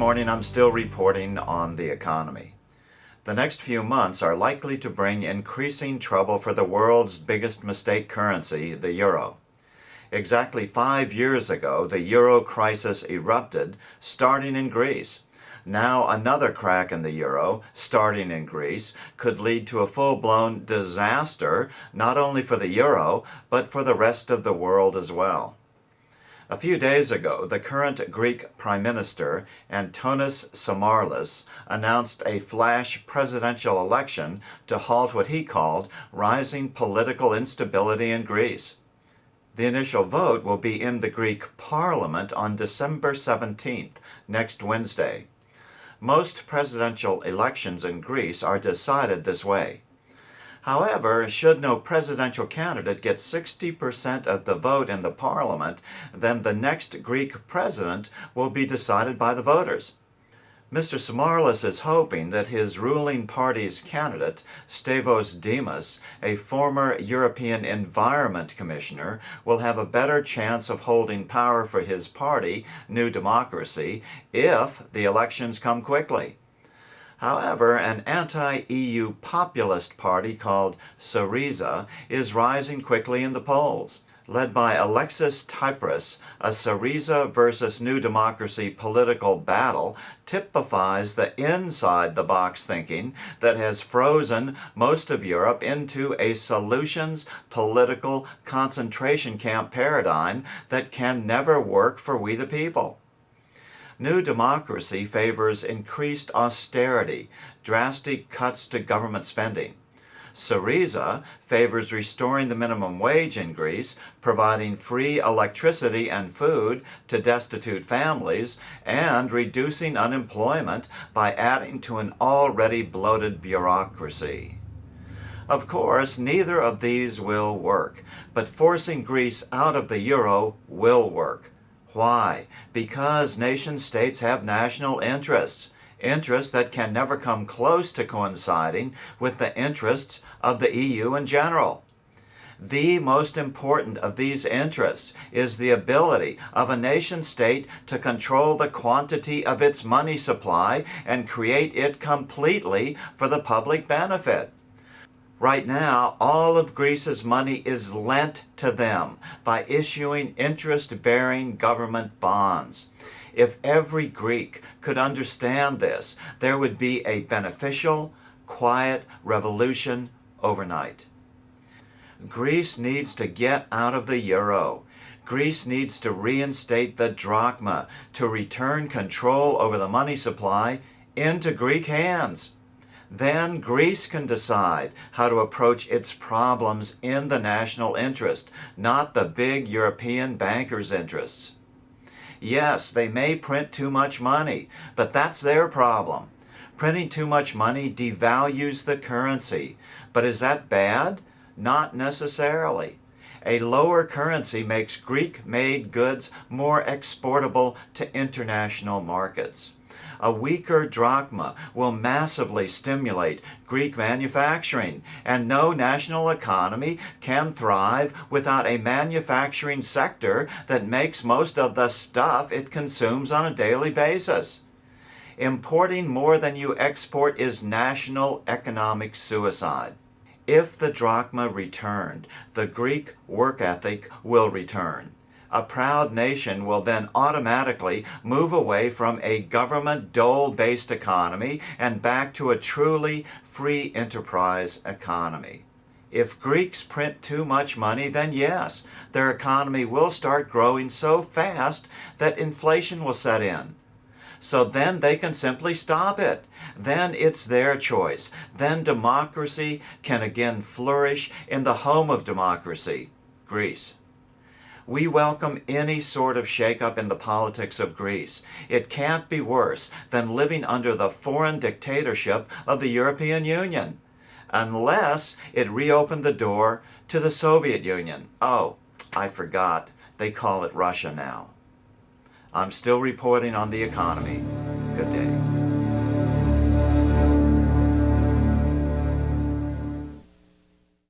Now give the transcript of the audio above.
morning. I'm still reporting on the economy. The next few months are likely to bring increasing trouble for the world's biggest mistake currency, the euro. Exactly 5 years ago, the euro crisis erupted, starting in Greece. Now another crack in the euro, starting in Greece, could lead to a full-blown disaster, not only for the euro, but for the rest of the world as well. A few days ago, the current Greek Prime Minister, Antonis Samarlis, announced a flash presidential election to halt what he called rising political instability in Greece. The initial vote will be in the Greek Parliament on December 17th, next Wednesday. Most presidential elections in Greece are decided this way. However, should no presidential candidate get 60% of the vote in the parliament, then the next Greek president will be decided by the voters. Mr. Samarlis is hoping that his ruling party's candidate, Stavros Dimas, a former European Environment Commissioner, will have a better chance of holding power for his party, New Democracy, if the elections come quickly. However, an anti-EU populist party called Syriza is rising quickly in the polls. Led by Alexis Tsipras, a Syriza versus New Democracy political battle typifies the inside-the-box thinking that has frozen most of Europe into a solutions political concentration camp paradigm that can never work for we the people. New Democracy favors increased austerity, drastic cuts to government spending. Syriza favors restoring the minimum wage in Greece, providing free electricity and food to destitute families, and reducing unemployment by adding to an already bloated bureaucracy. Of course, neither of these will work, but forcing Greece out of the euro will work. Why? Because nation-states have national interests that can never come close to coinciding with the interests of the EU in general. The most important of these interests is the ability of a nation-state to control the quantity of its money supply and create it completely for the public benefit. Right now, all of Greece's money is lent to them by issuing interest-bearing government bonds. If every Greek could understand this, there would be a beneficial, quiet revolution overnight. Greece needs to get out of the euro. Greece needs to reinstate the drachma to return control over the money supply into Greek hands. Then Greece can decide how to approach its problems in the national interest, not the big European bankers' interests. Yes, they may print too much money, but that's their problem. Printing too much money devalues the currency. But is that bad? Not necessarily. A lower currency makes Greek-made goods more exportable to international markets. A weaker drachma will massively stimulate Greek manufacturing, and no national economy can thrive without a manufacturing sector that makes most of the stuff it consumes on a daily basis. Importing more than you export is national economic suicide. If the drachma returned, the Greek work ethic will return. A proud nation will then automatically move away from a government dole-based economy and back to a truly free enterprise economy. If Greeks print too much money, then yes, their economy will start growing so fast that inflation will set in. So then they can simply stop it. Then it's their choice. Then democracy can again flourish in the home of democracy, Greece. We welcome any sort of shakeup in the politics of Greece. It can't be worse than living under the foreign dictatorship of the European Union, unless it reopened the door to the Soviet Union. Oh, I forgot. They call it Russia now. I'm still reporting on the economy. Good day.